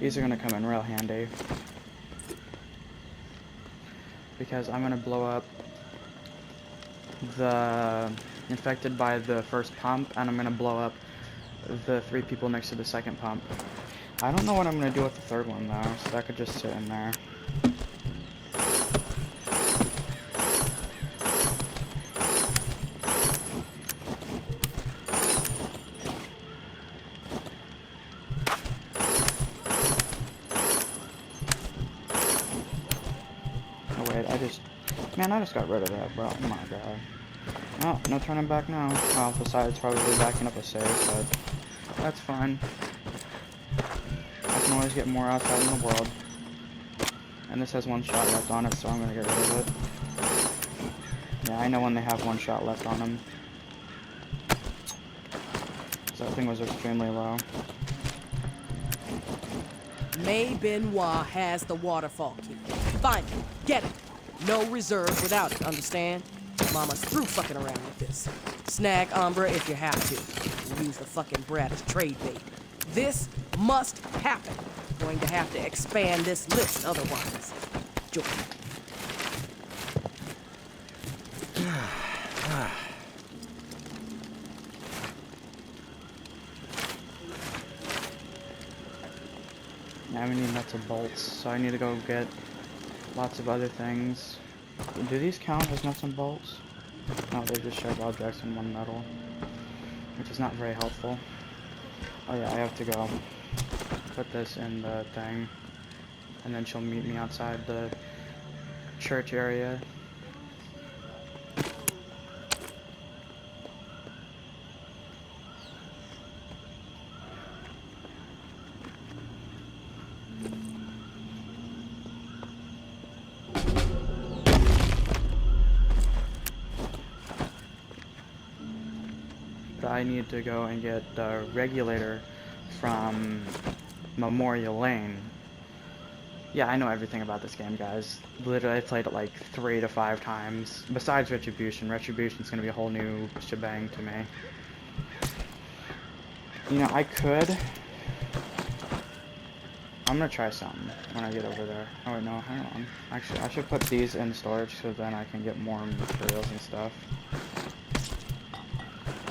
These are gonna come in real handy because I'm gonna blow up the infected by the first pump, and I'm gonna blow up the 3 people next to the second pump. I don't know what I'm gonna do with the third one though, so that could just sit in there. Man, I just got rid of that, bro. Oh my god. Oh, no turning back now. Well, besides probably backing up a save, but that's fine. I can always get more outside in the world. And this has 1 shot left on it, so I'm gonna get rid of it. Yeah, I know when they have 1 shot left on them. So that thing was extremely low. May Benoit has the waterfall key. Find it. Get it. No reserve without it, understand? Mama's through fucking around with this. Snag Umbra if you have to. Use the fucking brat as trade bait. This must happen. Going to have to expand this list otherwise. Join. Now we need nuts and bolts, so I need to go get lots of other things. Do these count as nuts and bolts? No, they just shove objects in 1 metal, which is not very helpful. Oh yeah, I have to go put this in the thing, and then she'll meet me outside the church area. I need to go and get the regulator from Memorial Lane. Yeah, I know everything about this game, guys. Literally, I played it like 3 to 5 times. Besides Retribution. Retribution's gonna be a whole new shebang to me. You know, I could... I'm gonna try something when I get over there. Oh wait, no, hang on. Actually, I should put these in storage so then I can get more materials and stuff.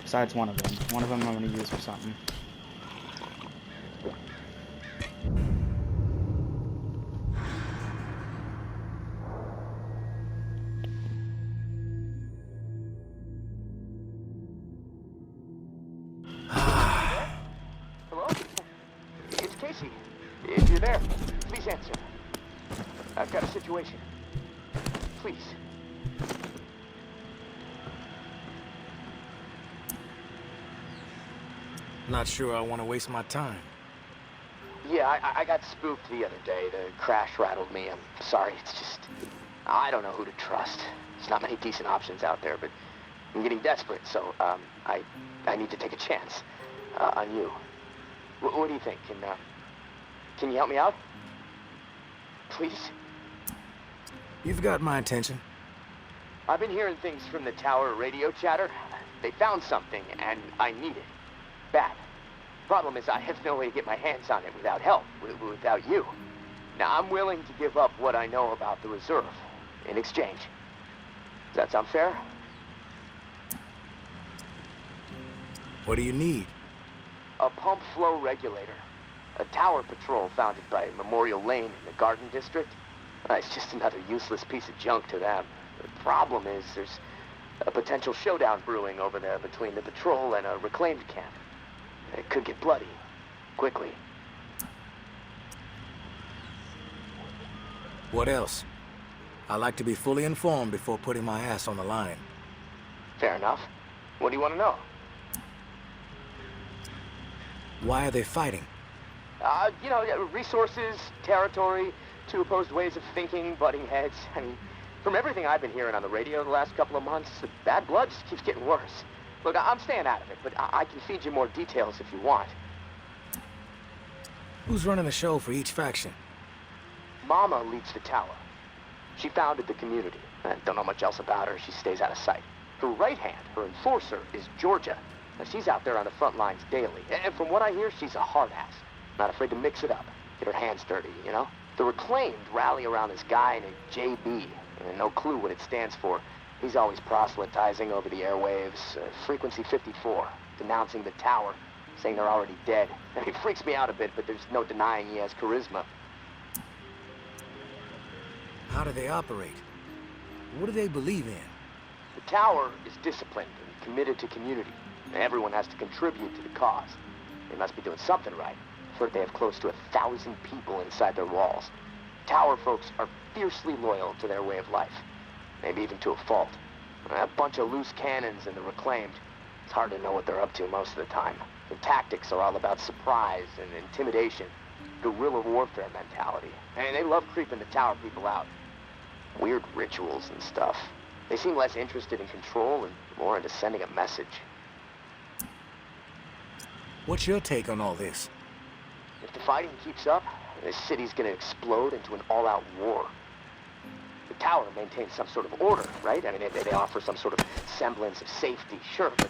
Besides one of them. One of them I'm going to use for something. Hello? It's Casey. If you're there, please answer. I've got a situation. Please. Not sure I want to waste my time. Yeah, I got spooked the other day. The crash rattled me. I'm sorry. It's just... I don't know who to trust. There's not many decent options out there, but I'm getting desperate, so I need to take a chance on you. What do you think? Can you help me out? Please? You've got my attention. I've been hearing things from the tower radio chatter. They found something, and I need it. Bad. Problem is, I have no way to get my hands on it without help, without you. Now, I'm willing to give up what I know about the reserve in exchange. Does that sound fair? What do you need? A pump flow regulator. A tower patrol founded by Memorial Lane in the Garden District. It's just another useless piece of junk to them. The problem is, there's a potential showdown brewing over there between the patrol and a reclaimed camp. It could get bloody, quickly. What else? I like to be fully informed before putting my ass on the line. Fair enough. What do you want to know? Why are they fighting? You know, resources, territory, 2 opposed ways of thinking, butting heads. I mean, from everything I've been hearing on the radio the last couple of months, the bad blood just keeps getting worse. Look, I'm staying out of it, but I can feed you more details if you want. Who's running the show for each faction? Mama leads the tower. She founded the community. I don't know much else about her. She stays out of sight. Her right hand, her enforcer, is Georgia. Now, she's out there on the front lines daily. And from what I hear, she's a hard ass. Not afraid to mix it up. Get her hands dirty, you know? The Reclaimed rally around this guy named JB. And no clue what it stands for. He's always proselytizing over the airwaves. Frequency 54. Denouncing the tower. Saying they're already dead. I mean, it freaks me out a bit, but there's no denying he has charisma. How do they operate? What do they believe in? The tower is disciplined and committed to community. Everyone has to contribute to the cause. They must be doing something right. I've heard they have close to 1,000 people inside their walls. Tower folks are fiercely loyal to their way of life. Maybe even to a fault. A bunch of loose cannons in the Reclaimed. It's hard to know what they're up to most of the time. Their tactics are all about surprise and intimidation. Guerrilla warfare mentality. And they love creeping the tower people out. Weird rituals and stuff. They seem less interested in control and more into sending a message. What's your take on all this? If the fighting keeps up, this city's gonna explode into an all-out war. The tower maintains some sort of order, right? I mean, they offer some sort of semblance of safety, sure, but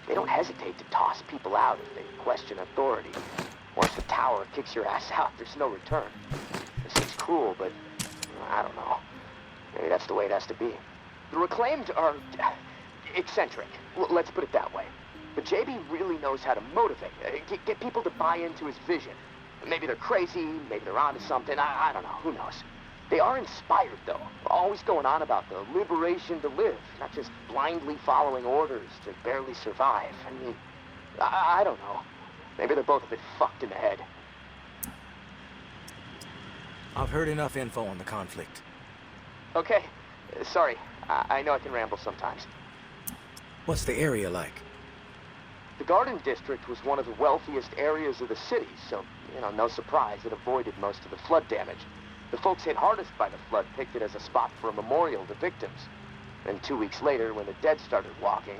they don't hesitate to toss people out if they question authority. Once the tower kicks your ass out, there's no return. It seems cruel, but I don't know. Maybe that's the way it has to be. The Reclaimed are eccentric. Let's put it that way. But JB really knows how to motivate, get people to buy into his vision. Maybe they're crazy, maybe they're onto something, I don't know, who knows. They are inspired, though, always going on about the liberation to live, not just blindly following orders to barely survive. I mean, I don't know. Maybe they're both a bit fucked in the head. I've heard enough info on the conflict. Okay, sorry. I know I can ramble sometimes. What's the area like? The Garden District was one of the wealthiest areas of the city, so, you know, no surprise it avoided most of the flood damage. The folks hit hardest by the flood picked it as a spot for a memorial to victims. Then 2 weeks later, when the dead started walking,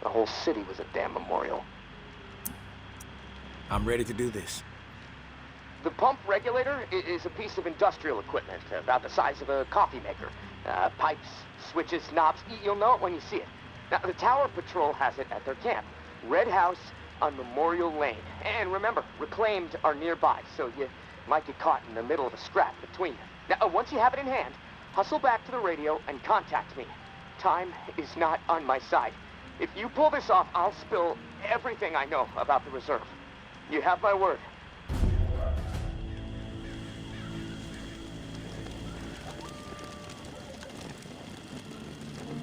the whole city was a damn memorial. I'm ready to do this. The pump regulator is a piece of industrial equipment, about the size of a coffee maker. Pipes, switches, knobs, you'll know it when you see it. Now, the Tower Patrol has it at their camp. Red House on Memorial Lane. And remember, Reclaimed are nearby, so you might get caught in the middle of a scrap between you. Now, once you have it in hand, hustle back to the radio and contact me. Time is not on my side. If you pull this off, I'll spill everything I know about the reserve. You have my word.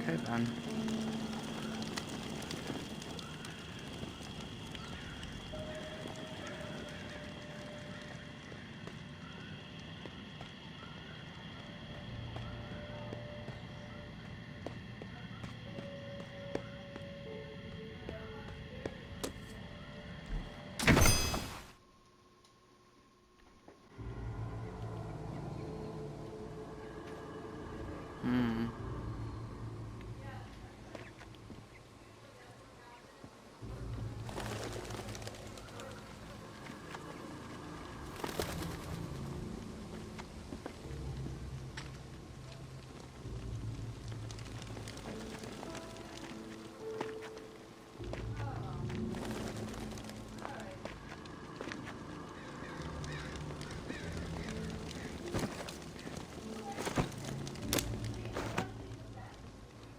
Okay, then.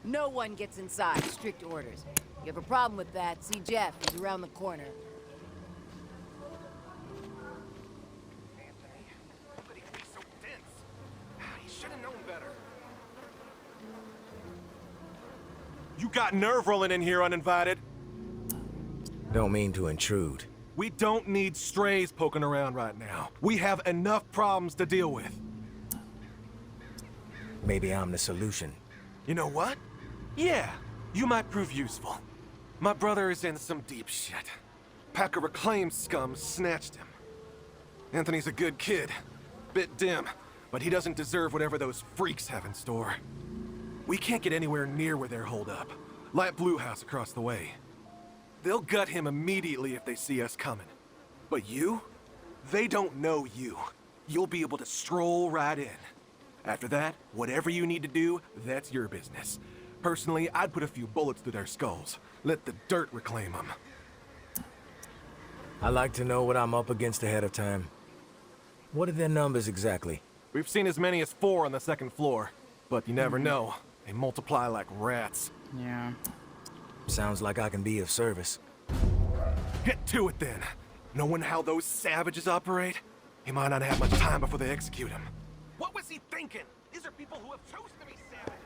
No one gets inside. Strict orders. You have a problem with that, see Jeff. He's around the corner. Anthony, nobody can be so dense. He should have known better. You got nerve rolling in here uninvited. Don't mean to intrude. We don't need strays poking around right now. We have enough problems to deal with. Maybe I'm the solution. You know what? Yeah, you might prove useful. My brother is in some deep shit. Pack of Reclaimed scum snatched him. Anthony's a good kid. Bit dim, but he doesn't deserve whatever those freaks have in store. We can't get anywhere near where they're holed up. Light Blue House across the way. They'll gut him immediately if they see us coming. But you? They don't know you. you'll be able to stroll right in. After that, whatever you need to do, that's your business. Personally, I'd put a few bullets through their skulls. Let the dirt reclaim them. I like to know what I'm up against ahead of time. What are their numbers exactly? We've seen as many as 4 on the 2nd floor. But you never know. They multiply like rats. Yeah. Sounds like I can be of service. Get to it then. Knowing how those savages operate, he might not have much time before they execute him. What was he thinking? These are people who have chosen to be savages.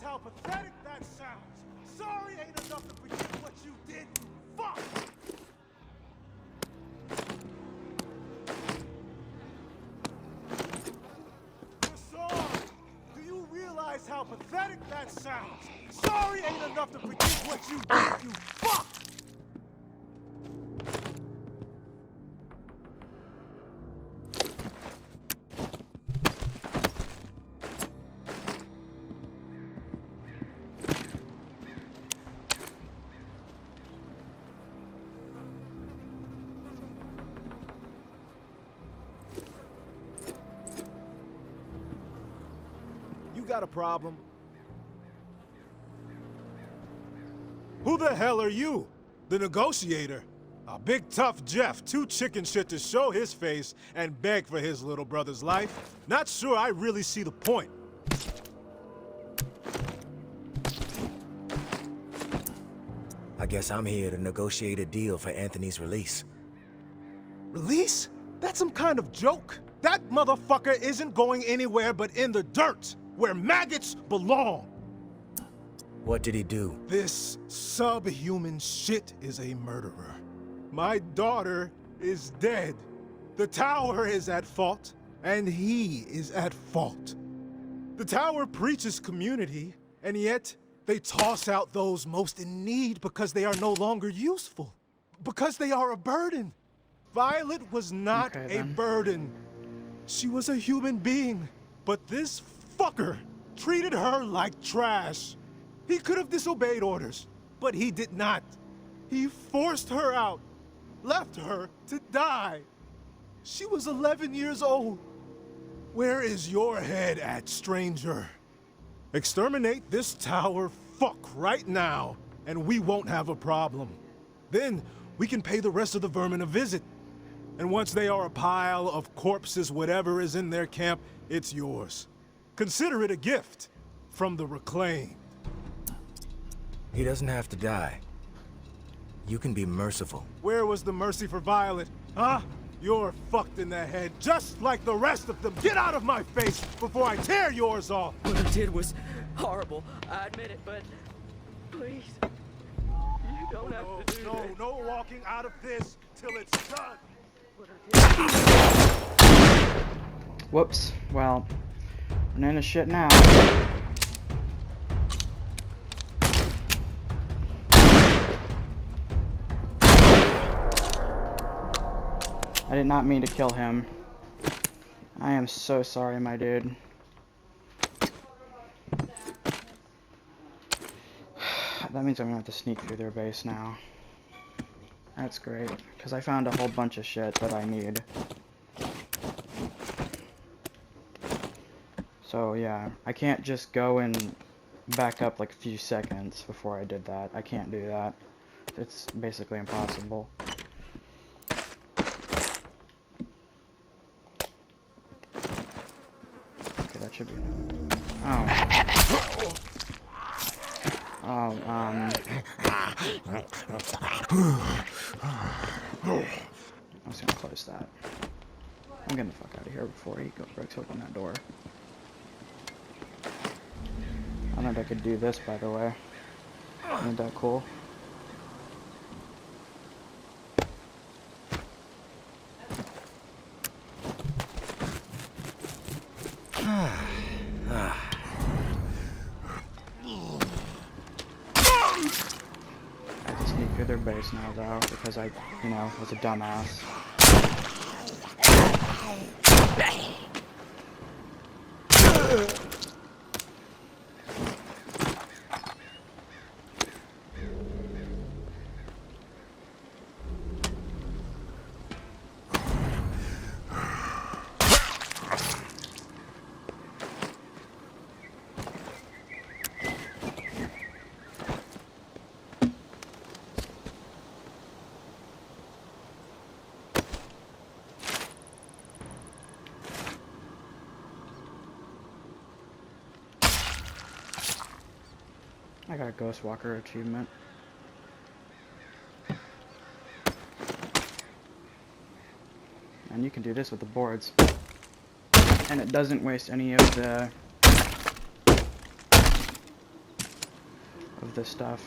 How pathetic that sounds. Sorry ain't enough to forget what you did. Fuck! You're sorry. Do you realize how pathetic that sounds? Sorry ain't enough to forget what you did, you fuck! Got a problem? Who the hell are you? The negotiator? A big tough Jeff, too chicken shit to show his face and beg for his little brother's life. Not sure I really see the point. I guess I'm here to negotiate a deal for Anthony's release. Release? That's some kind of joke. That motherfucker isn't going anywhere but in the dirt, where maggots belong. What did he do? This subhuman shit is a murderer. My daughter is dead. The tower is at fault, and he is at fault. The tower preaches community, and yet they toss out those most in need because they are no longer useful. Because they are a burden. Violet was not a burden. She was a human being, but this fucker treated her like trash. He could have disobeyed orders, but he did not. He forced her out, left her to die. She was 11 years old. Where is your head at, stranger? Exterminate this tower fuck right now, and we won't have a problem. Then we can pay the rest of the vermin a visit. And once they are a pile of corpses, whatever is in their camp, it's yours. Consider it a gift from the reclaimed. He doesn't have to die. You can be merciful. Where was the mercy for Violet? Huh? You're fucked in the head, just like the rest of them. Get out of my face before I tear yours off! What I did was horrible. I admit it, but please, you don't have to do this. No walking out of this till it's done. Whoops. Well, I'm in a shit now. I did not mean to kill him. I am so sorry, my dude. That means I'm gonna have to sneak through their base now. That's great, because I found a whole bunch of shit that I need. So yeah, I can't just go and back up like a few seconds before I did that. I can't do that. It's basically impossible. Okay, that should be... Oh. Oh, I was gonna close that. I'm getting the fuck out of here before he breaks open that door. I learned I could do this, by the way. Isn't that cool? I have to sneak through their base now, though, because I, you know, was a dumbass. I got a Ghost Walker achievement. And you can do this with the boards. And it doesn't waste any of the stuff.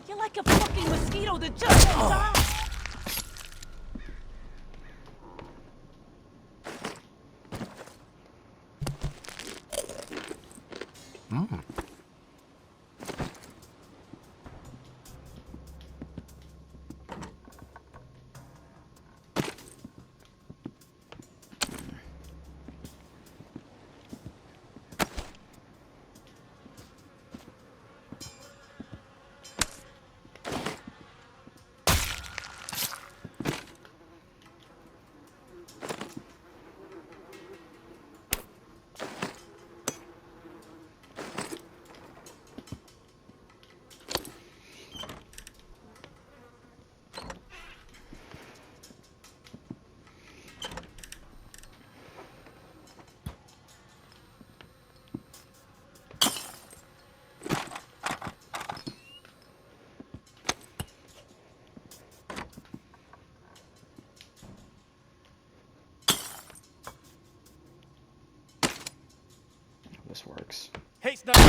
You're like a fucking mosquito that just won't die. This works. Hey, Sniper!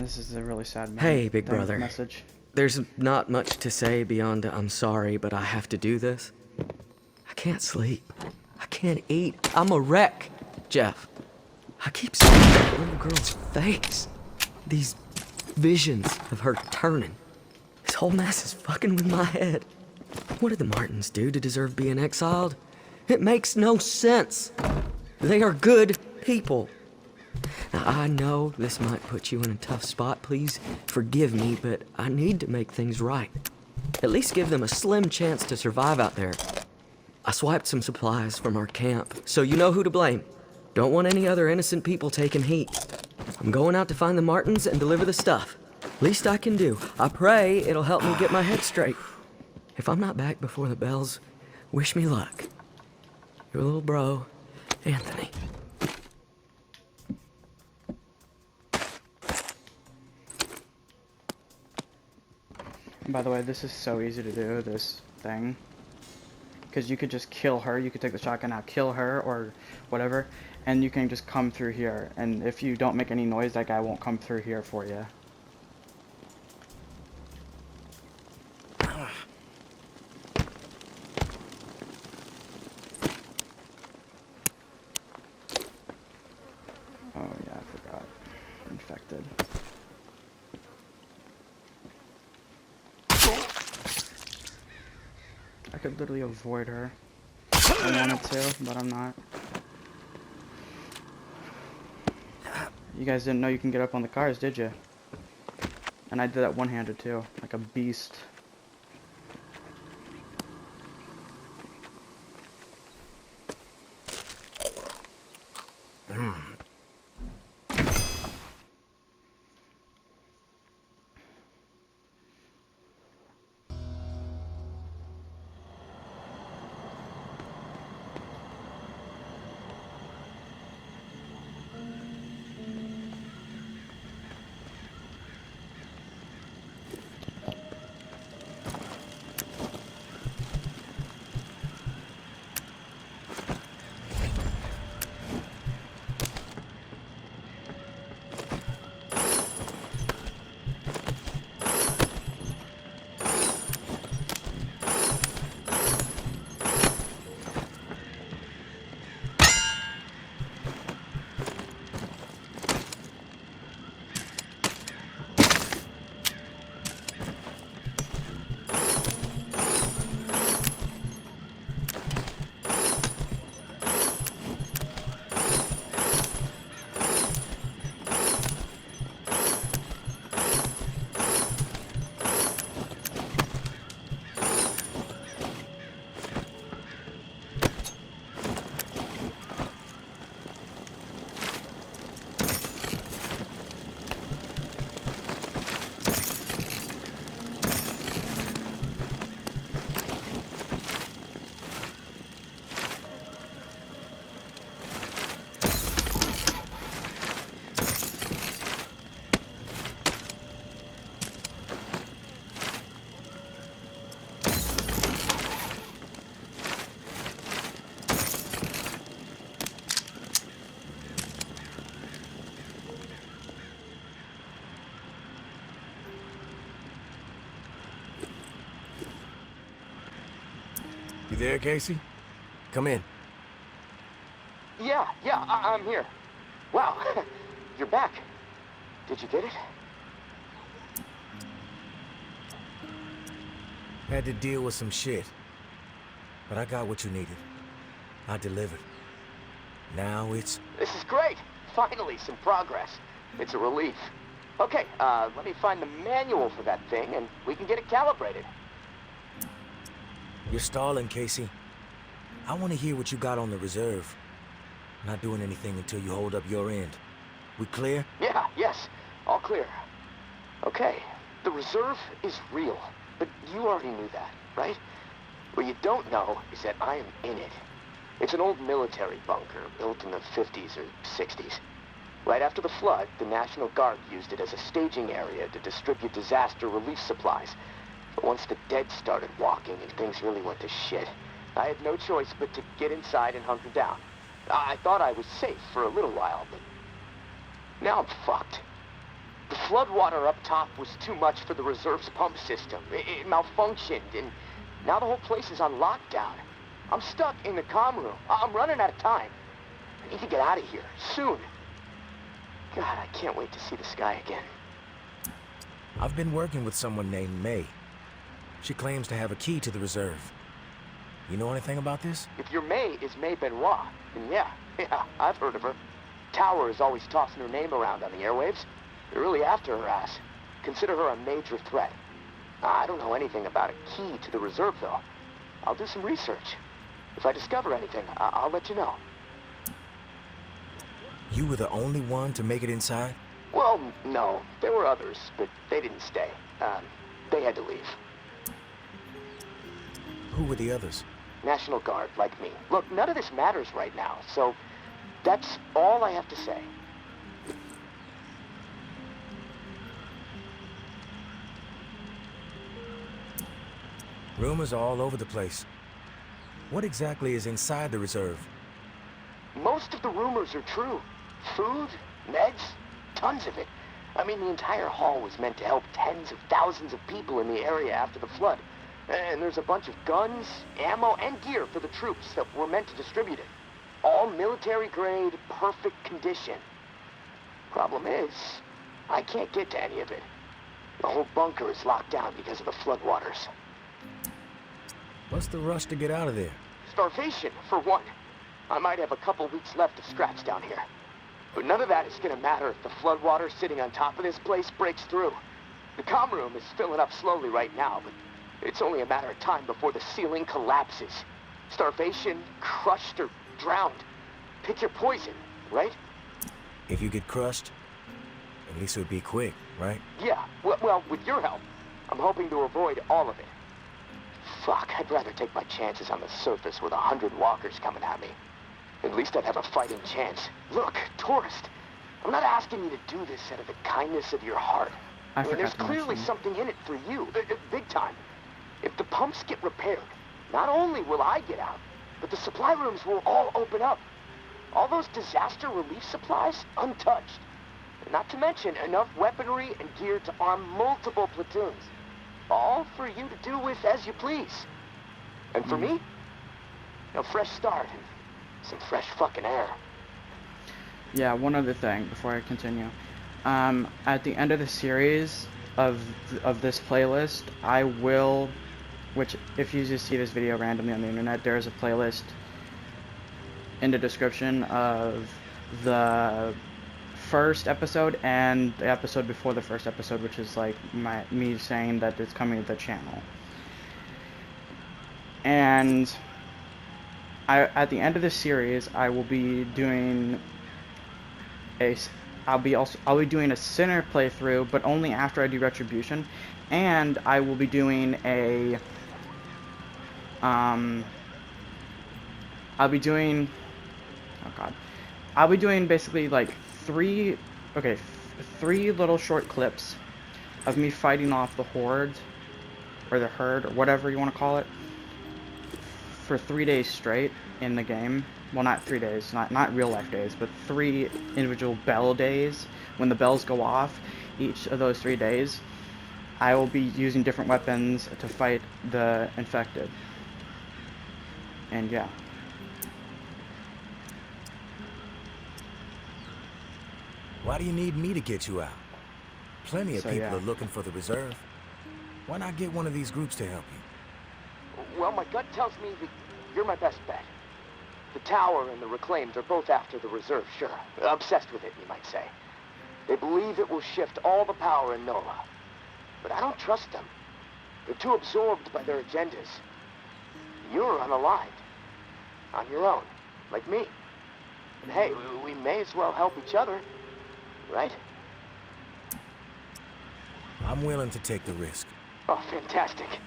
This is a really sad Hey, big brother. message. There's not much to say beyond I'm sorry, but I have to do this. I can't sleep. I can't eat. I'm a wreck, Jeff. I keep seeing that little girl's face. These visions of her turning. This whole mess is fucking with my head. What did the Martins do to deserve being exiled? It makes no sense. They are good people. Now, I know this might put you in a tough spot. Please forgive me, but I need to make things right. At least give them a slim chance to survive out there. I swiped some supplies from our camp, so you know who to blame. Don't want any other innocent people taking heat. I'm going out to find the Martins and deliver the stuff. Least I can do. I pray it'll help me get my head straight. If I'm not back before the bells, wish me luck. Your little bro, Anthony. By the way, this is so easy to do, this thing. Because you could just kill her, you could take the shotgun out, kill her, or whatever, and you can just come through here. And if you don't make any noise, that guy won't come through here for you. Oh yeah, I forgot. Infected. I could literally avoid her. I wanted to, but I'm not. You guys didn't know you can get up on the cars, did you? And I did that one-handed too, like a beast. You there, Casey? Come in. Yeah, I'm here. Wow, you're back. Did you get it? Had to deal with some shit. But I got what you needed. I delivered. Now it's... This is great. Finally, some progress. It's a relief. Okay, let me find the manual for that thing and we can get it calibrated. You're stalling, Casey. I want to hear what you got on the reserve. Not doing anything until you hold up your end. We clear? Yeah, yes. All clear. Okay, the reserve is real. But you already knew that, right? What you don't know is that I am in it. It's an old military bunker built in the 50s or 60s. Right after the flood, the National Guard used it as a staging area to distribute disaster relief supplies. But once the dead started walking and things really went to shit, I had no choice but to get inside and hunker down. I thought I was safe for a little while, but now I'm fucked. The floodwater up top was too much for the reserve's pump system. It malfunctioned, and now the whole place is on lockdown. I'm stuck in the comm room. I'm running out of time. I need to get out of here, soon. God, I can't wait to see the sky again. I've been working with someone named May. She claims to have a key to the reserve. You know anything about this? If your May is May Benoit, then yeah, I've heard of her. Tower is always tossing her name around on the airwaves. They're really after her ass. Consider her a major threat. I don't know anything about a key to the reserve, though. I'll do some research. If I discover anything, I'll let you know. You were the only one to make it inside? Well, no. There were others, but they didn't stay. They had to leave. Who were the others? National Guard, like me. Look, none of this matters right now, so that's all I have to say. Rumors all over the place. What exactly is inside the reserve? Most of the rumors are true. Food, meds, tons of it. I mean, the entire hall was meant to help tens of thousands of people in the area after the flood. And there's a bunch of guns, ammo, and gear for the troops that were meant to distribute it. All military-grade, perfect condition. Problem is, I can't get to any of it. The whole bunker is locked down because of the floodwaters. What's the rush to get out of there? Starvation, for one. I might have a couple weeks left of scraps down here. But none of that is gonna matter if the floodwater sitting on top of this place breaks through. The comm room is filling up slowly right now, but it's only a matter of time before the ceiling collapses. Starvation, crushed, or drowned. Pick your poison, right? If you get crushed, at least it would be quick, right? Yeah, well, with your help, I'm hoping to avoid all of it. Fuck, I'd rather take my chances on the surface with 100 walkers coming at me. At least I'd have a fighting chance. Look, tourist, I'm not asking you to do this out of the kindness of your heart. I mean, there's clearly something in it for you, big time. If the pumps get repaired, not only will I get out, but the supply rooms will all open up. All those disaster relief supplies, untouched. And not to mention enough weaponry and gear to arm multiple platoons. All for you to do with as you please. And for me, a fresh start and some fresh fucking air. Yeah, one other thing before I continue. At the end of the series of this playlist, I will, which if you just see this video randomly on the internet, there is a playlist in the description of the first episode and the episode before the first episode, which is like me saying that it's coming to the channel. And at the end of this series, I will be doing I'll be doing a Sinner playthrough, but only after I do Retribution, and I will be doing a I'll be doing basically like three little short clips of me fighting off the horde or the herd or whatever you want to call it for 3 days straight in the game. Well, not 3 days, not real life days, but 3 individual bell days. When the bells go off, each of those 3 days, I will be using different weapons to fight the infected. And yeah. Why do you need me to get you out? Plenty of people yeah. are looking for the reserve. Why not get one of these groups to help you? Well, my gut tells me that you're my best bet. The Tower and the Reclaimed are both after the reserve, sure. Obsessed with it, you might say. They believe it will shift all the power in NOLA. But I don't trust them. They're too absorbed by their agendas. You're unaligned. On your own, like me. And hey, we may as well help each other, right? I'm willing to take the risk. Oh, fantastic.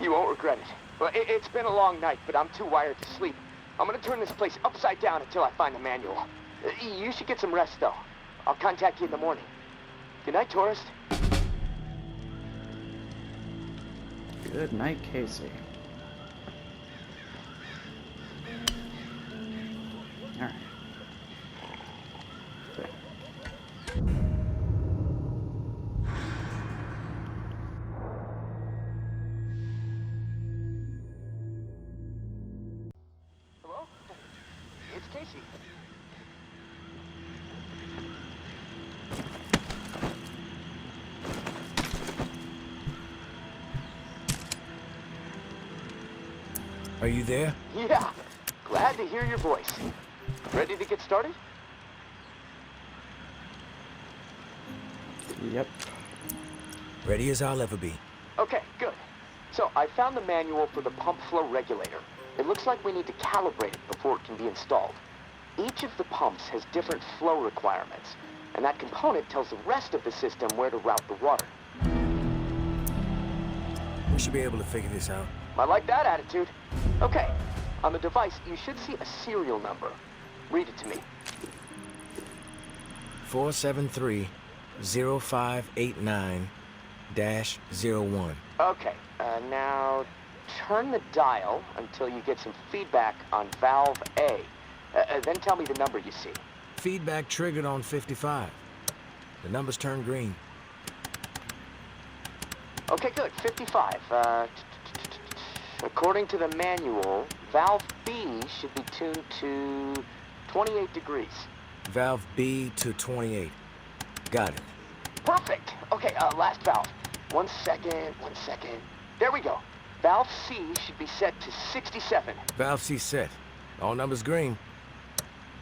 You won't regret it. Well, it's been a long night, but I'm too wired to sleep. I'm gonna turn this place upside down until I find the manual. You should get some rest, though. I'll contact you in the morning. Good night, tourist. Good night, Casey. Alright. 1 Are you there? Yeah, glad to hear your voice. Ready to get started? Yep. Ready as I'll ever be. Okay, good. So, I found the manual for the pump flow regulator. It looks like we need to calibrate it before it can be installed. Each of the pumps has different flow requirements, and that component tells the rest of the system where to route the water. We should be able to figure this out. I like that attitude. Okay, on the device, you should see a serial number. Read it to me. 473-0589-01. Okay, now turn the dial until you get some feedback on valve A. Then tell me the number you see. Feedback triggered on 55. The numbers turned green. Okay, good. 55. According to the manual, valve B should be tuned to 28 degrees. Valve B to 28. Got it. Perfect. Okay, last valve. One second. There we go. Valve C should be set to 67. Valve C set. All numbers green.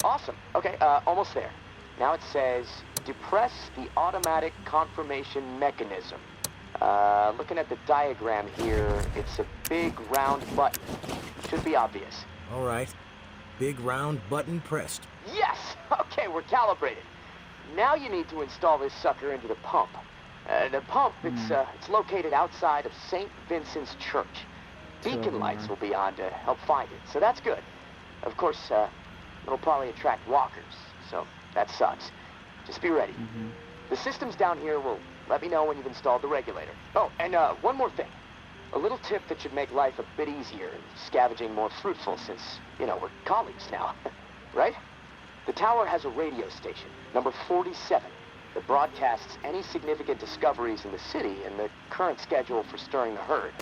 Awesome. Okay, almost there. Now it says, depress the automatic confirmation mechanism. Looking at the diagram here, it's a big round button. Should be obvious. All right. Big round button pressed. Yes! Okay, we're calibrated. Now you need to install this sucker into the pump. The pump, it's located outside of St. Vincent's Church. Beacon lights will be on to help find it, so that's good. Of course, it'll probably attract walkers, so that sucks. Just be ready. The systems down here will let me know when you've installed the regulator. Oh, and one more thing. A little tip that should make life a bit easier and scavenging more fruitful since, you know, we're colleagues now. Right? The tower has a radio station, number 47, that broadcasts any significant discoveries in the city and the current schedule for stirring the herd.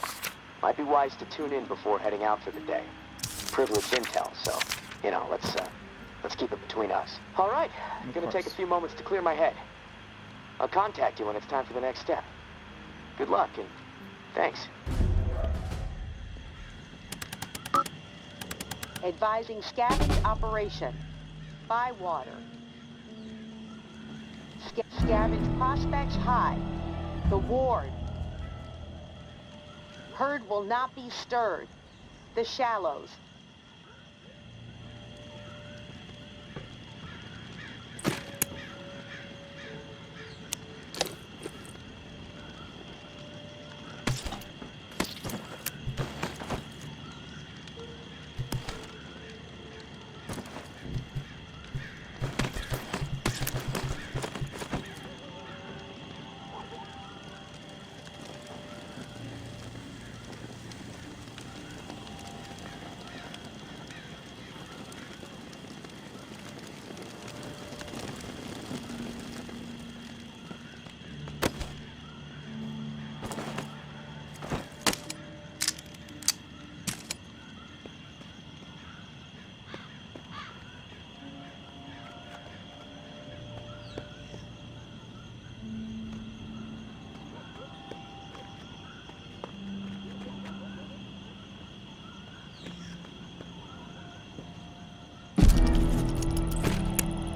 Might be wise to tune in before heading out for the day. Privileged intel, so, you know, let's keep it between us. All right, I'm gonna take a few moments to clear my head. I'll contact you when it's time for the next step. Good luck, and thanks. Advising scavenge operation. By water. Scavenge prospects high. The ward. Herd will not be stirred. The shallows.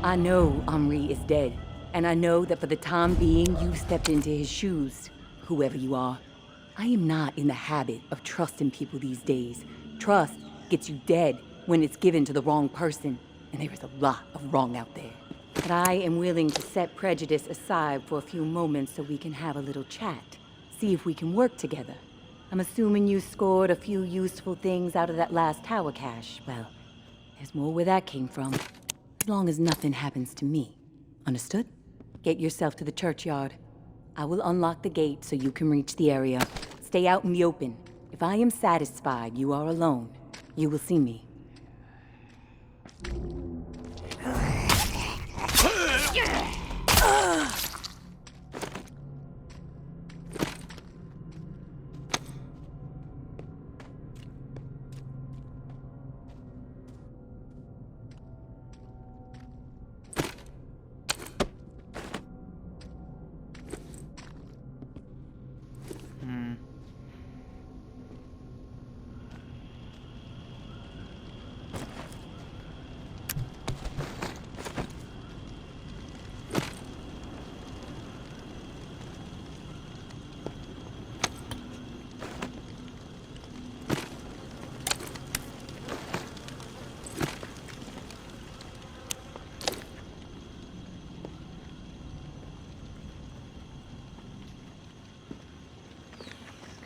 I know Henri is dead, and I know that for the time being, you stepped into his shoes, whoever you are. I am not in the habit of trusting people these days. Trust gets you dead when it's given to the wrong person, and there is a lot of wrong out there. But I am willing to set prejudice aside for a few moments so we can have a little chat, see if we can work together. I'm assuming you scored a few useful things out of that last tower cache. Well, there's more where that came from. As long as nothing happens to me. Understood? Get yourself to the churchyard. I will unlock the gate so you can reach the area. Stay out in the open. If I am satisfied you are alone, you will see me.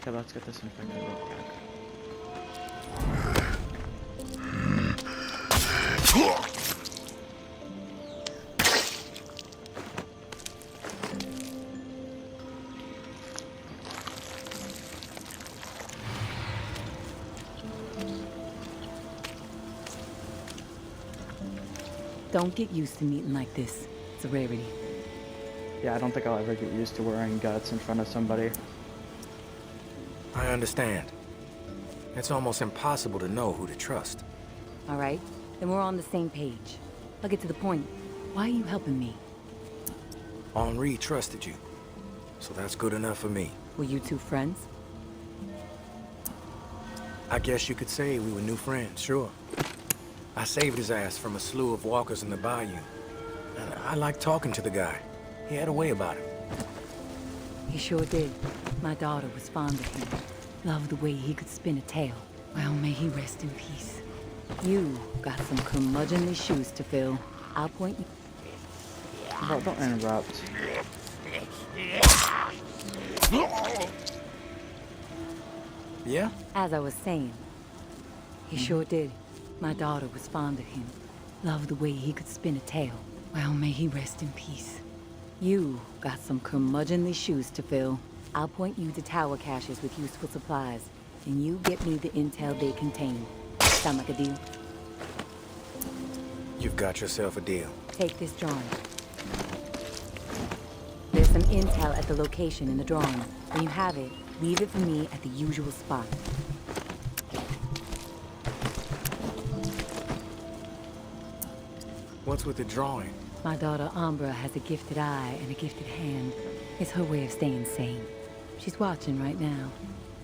Okay, let's get this infected real quick. Don't get used to meeting like this. It's a rarity. Yeah, I don't think I'll ever get used to wearing guts in front of somebody. I understand. It's almost impossible to know who to trust. All right? Then we're on the same page. I'll get to the point. Why are you helping me? Henri trusted you, so that's good enough for me. Were you two friends? I guess you could say we were new friends, sure. I saved his ass from a slew of walkers in the bayou. And I liked talking to the guy. He had a way about him. He sure did. My daughter was fond of him. Loved the way he could spin a tale. Well, may he rest in peace. You got some curmudgeonly shoes to fill. I'll point you... Bro, don't interrupt. Yeah? As I was saying, he sure did. My daughter was fond of him. Loved the way he could spin a tale. Well, may he rest in peace. You got some curmudgeonly shoes to fill. I'll point you to tower caches with useful supplies, and you get me the intel they contain. Sound like a deal? You've got yourself a deal. Take this drawing. There's some intel at the location in the drawing. When you have it, leave it for me at the usual spot. What's with the drawing? My daughter Umbra has a gifted eye and a gifted hand. It's her way of staying sane. She's watching right now.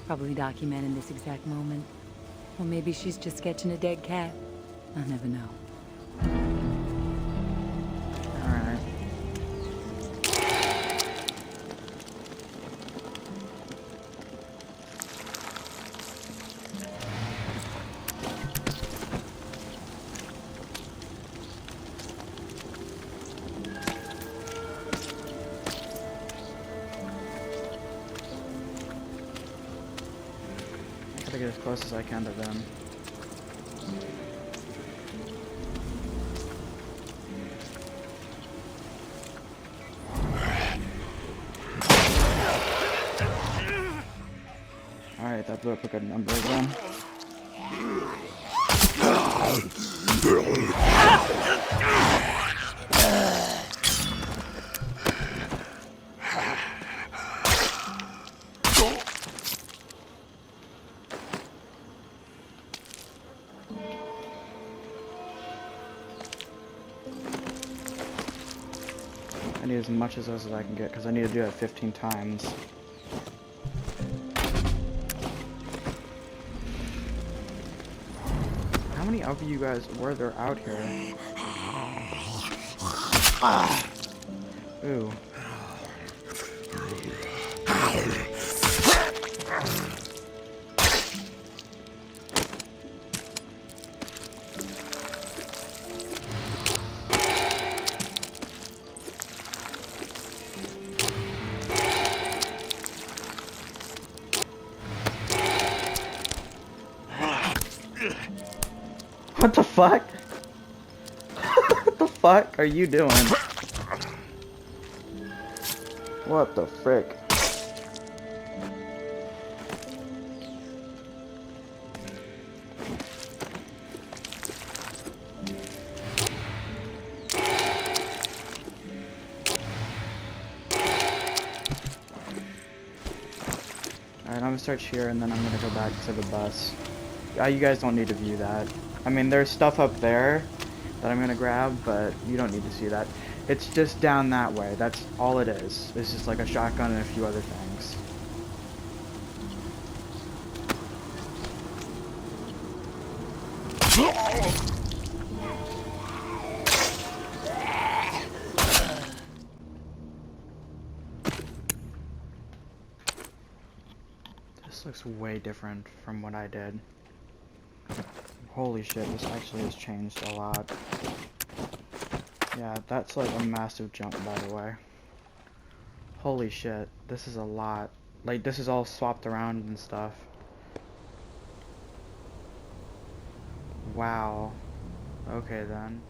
Probably documenting this exact moment. Or maybe she's just sketching a dead cat. I'll never know. Alright. I gotta get as close as I can to them. Alright, that blew up a good number again. I need as much of those as I can get because I need to do it 15 times. How many of you guys were there out here? Ooh. What the fuck? What the fuck are you doing? What the frick? Alright, I'm gonna start here and then I'm gonna go back to the bus. You guys don't need to view that. I mean, there's stuff up there that I'm gonna grab, but you don't need to see that. It's just down that way. That's all it is. It's just like a shotgun and a few other things. This looks way different from what I did. Holy shit, this actually has changed a lot. Yeah, that's like a massive jump, by the way. Holy shit, this is a lot. Like, this is all swapped around and stuff. Wow. Okay then.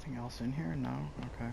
Anything else in here? No? Okay.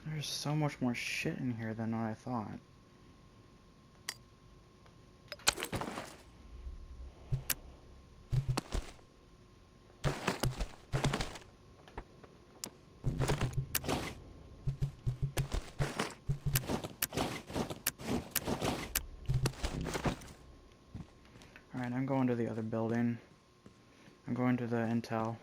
There's so much more shit in here than what I thought. Alright, I'm going to the other building. I'm going to the intel.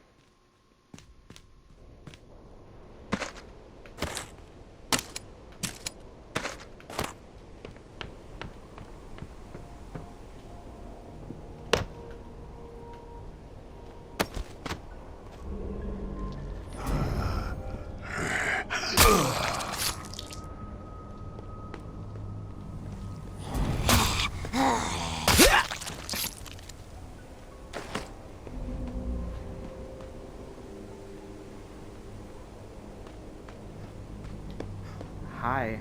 Hi.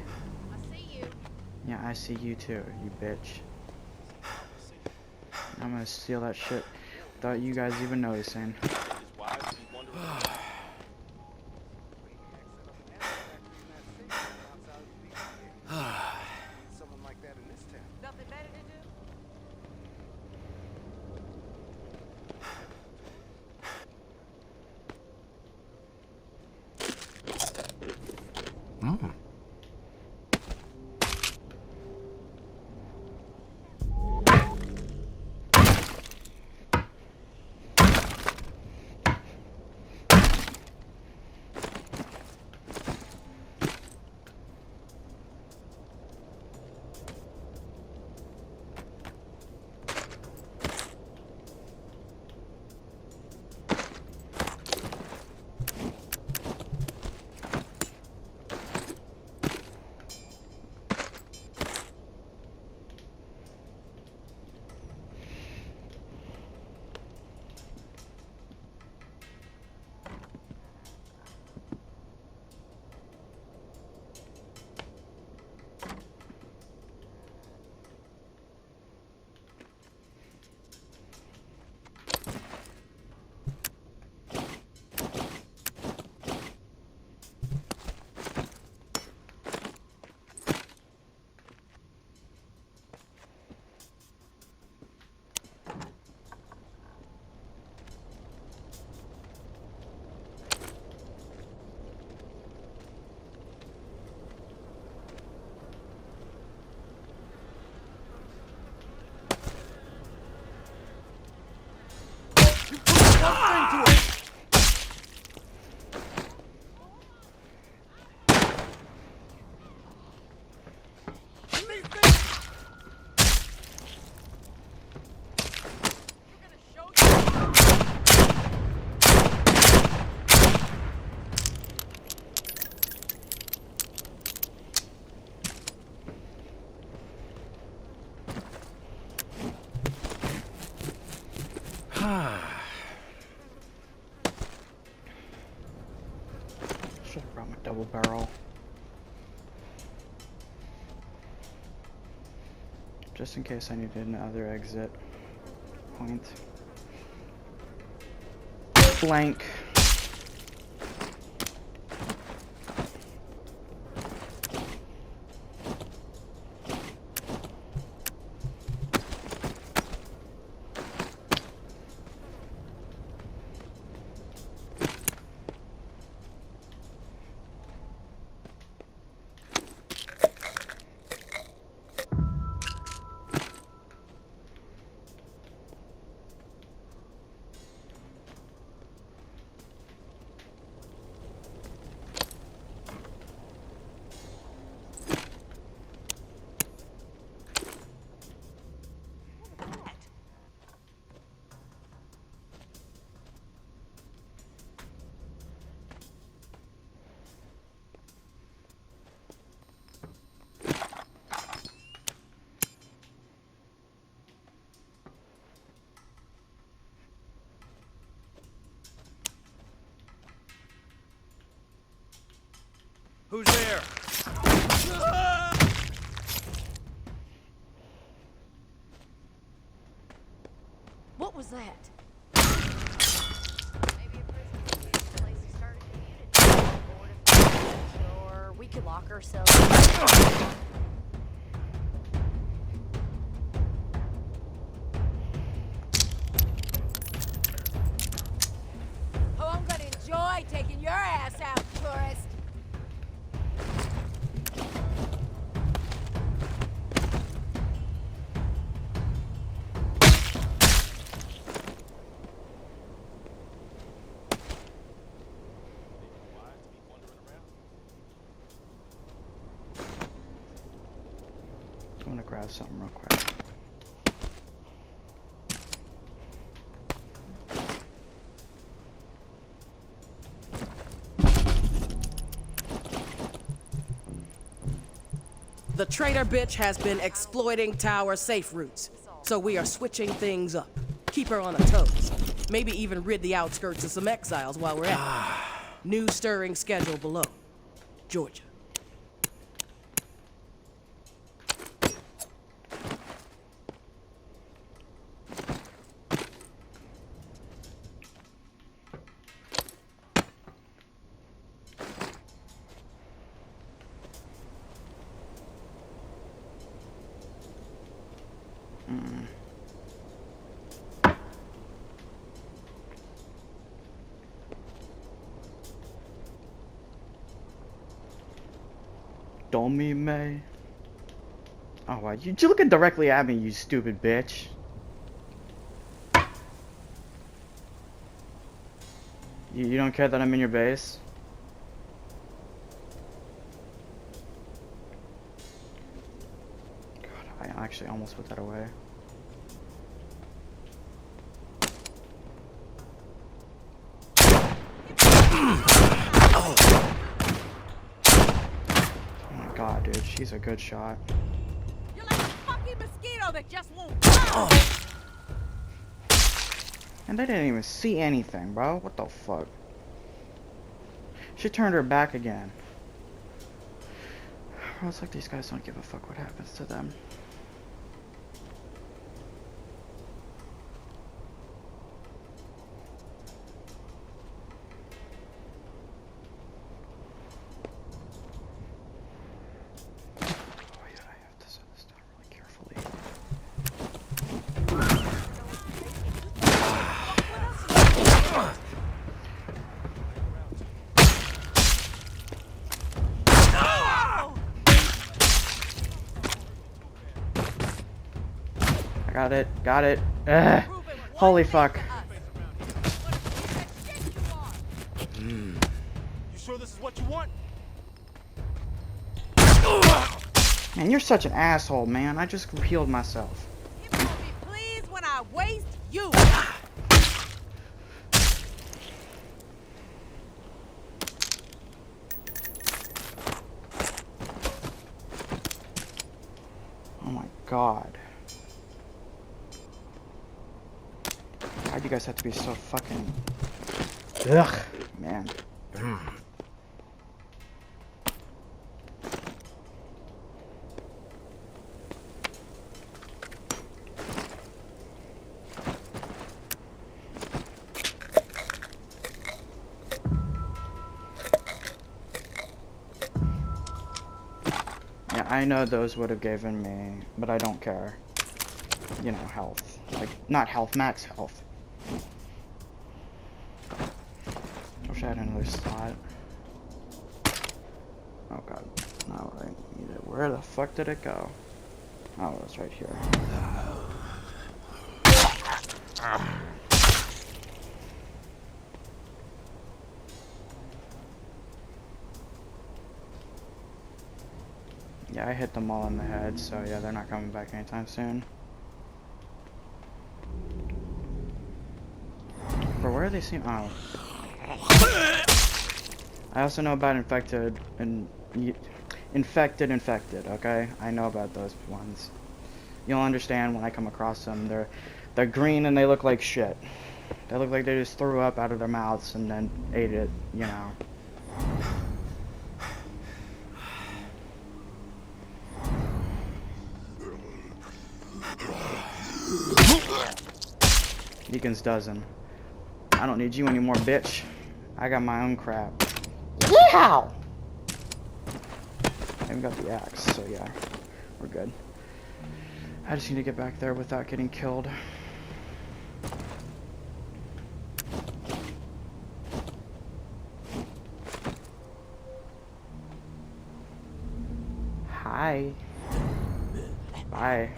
I see you. Yeah, I see you too, you bitch. I'm gonna steal that shit without you guys even noticing. Nothing better to do? double barrel. Just in case I need another exit point. Blank. Who's there? What was that? Maybe a prison could use a place to start a community. Board of Trustees, or we could lock ourselves. Oh, I'm gonna enjoy taking your ass out, tourist. I'm gonna grab something real quick. The traitor bitch has been exploiting tower safe routes, so we are switching things up. Keep her on her toes. Maybe even rid the outskirts of some exiles while we're at it. New stirring schedule below. Georgia. Dummy May. Oh wow, you looking directly at me, you stupid bitch. You don't care that I'm in your base? God, I actually almost put that away. God, dude, she's a good shot. You're like a fucking mosquito that just won't die. And they didn't even see anything, bro. What the fuck? She turned her back again. Bro, it's like these guys don't give a fuck what happens to them. Got it. Ugh. Holy fuck. You sure this is what you want? Man, you're such an asshole, man. I just healed myself. People will be pleased when I waste you. Oh my god. Why'd you guys have to be so fucking... Ugh, man. I know those would have given me, but I don't care. You know, health. Like, not health, max health. Wish I had another slot. Oh god. No, I need it. Where the fuck did it go? Oh, it's right here. Yeah, I hit them all in the head, so yeah, they're not coming back anytime soon. But where are they seeing? Oh. I also know about infected, okay? I know about those ones. You'll understand when I come across them. They're green and they look like shit. They look like they just threw up out of their mouths and then ate it, you know. Deacon's dozen. I don't need you anymore, bitch. I got my own crap. Yeah! I even got the axe, so yeah, we're good. I just need to get back there without getting killed. Hi. Bye.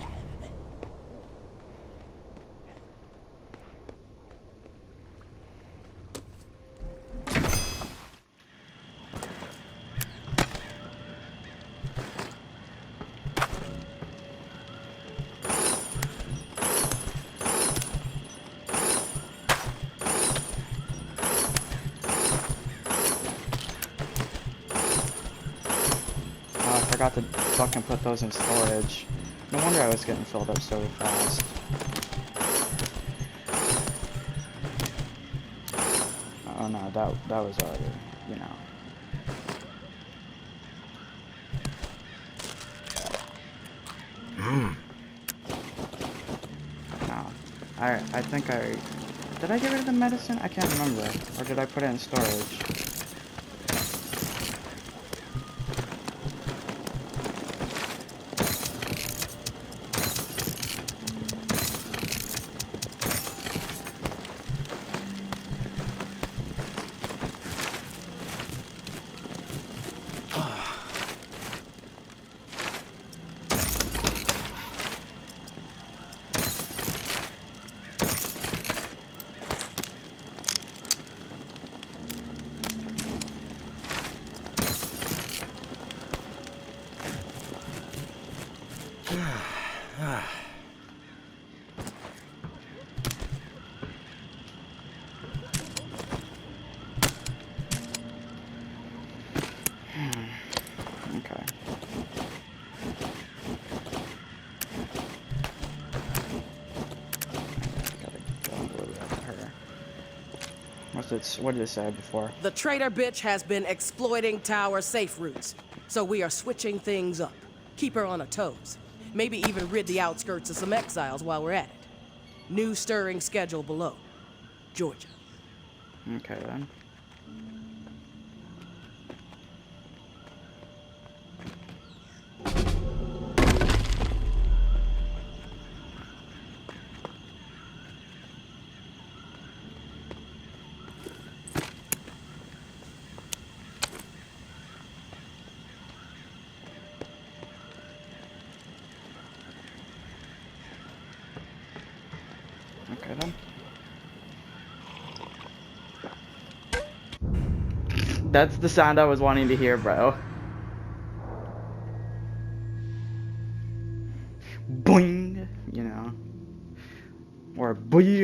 I forgot to fucking put those in storage. No wonder I was getting filled up so fast. Oh no, that was already, you know. No. I think did I get rid of the medicine? I can't remember. Or did I put it in storage? Okay. What did it say before? The traitor bitch has been exploiting tower safe routes, so we are switching things up. Keep her on her toes. Maybe even rid the outskirts of some exiles while we're at it. New stirring schedule below. Georgia. Okay then. Okay then. That's the sound I was wanting to hear, bro. Boing, you know. Or boing,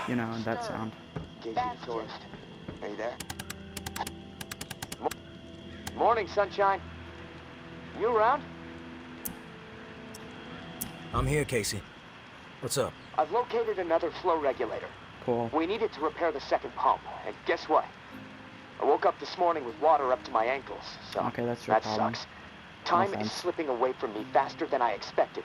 you know, that sound. Casey the tourist. Are you there? Morning, sunshine. You around? I'm here, Casey. What's up? I've located another flow regulator. Cool. We need it to repair the second pump. And guess what? I woke up this morning with water up to my ankles, so Okay, that's your that problem. sucks. Time No is offense. slipping away from me faster than I expected.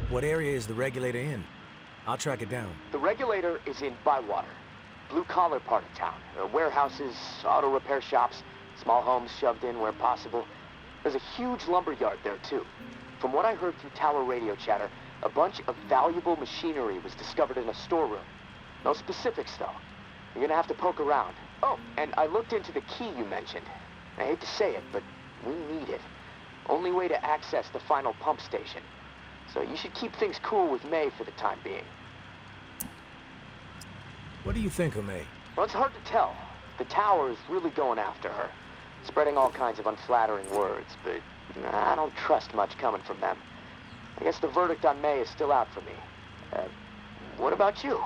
What area is the regulator in? I'll track it down. The regulator is in Bywater, blue-collar part of town. Warehouses, auto repair shops. Small homes shoved in where possible. There's a huge lumber yard there, too. From what I heard through tower radio chatter, a bunch of valuable machinery was discovered in a storeroom. No specifics, though. You're gonna have to poke around. Oh, and I looked into the key you mentioned. I hate to say it, but we need it. Only way to access the final pump station. So you should keep things cool with May for the time being. What do you think of May? Well, it's hard to tell. The tower is really going after her. Spreading all kinds of unflattering words, but I don't trust much coming from them. I guess the verdict on May is still out for me. What about you?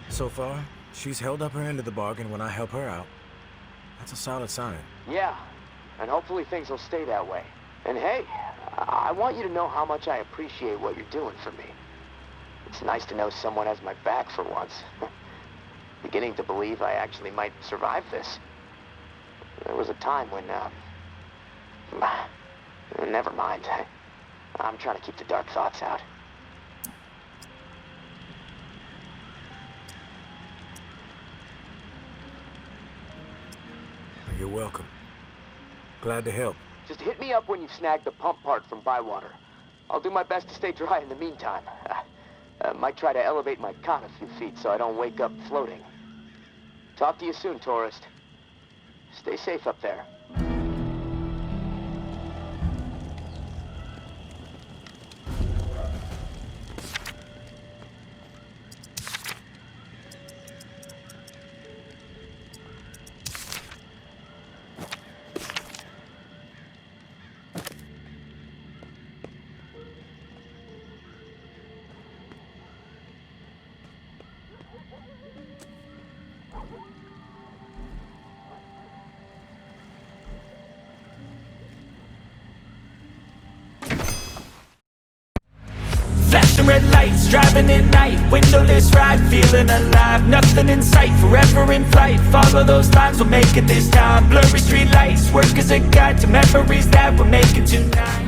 So far, she's held up her end of the bargain when I help her out. That's a solid sign. Yeah, and hopefully things will stay that way. And hey, I want you to know how much I appreciate what you're doing for me. It's nice to know someone has my back for once. Beginning to believe I actually might survive this. There was a time when, never mind. I'm trying to keep the dark thoughts out. You're welcome. Glad to help. Just hit me up when you've snagged the pump part from Bywater. I'll do my best to stay dry in the meantime. Might try to elevate my cot a few feet so I don't wake up floating. Talk to you soon, tourist. Stay safe up there. Flashing red lights, driving at night, windowless ride, feeling alive, nothing in sight, forever in flight, follow those lines, we'll make it this time, blurry street lights, work as a guide to memories that we're making tonight.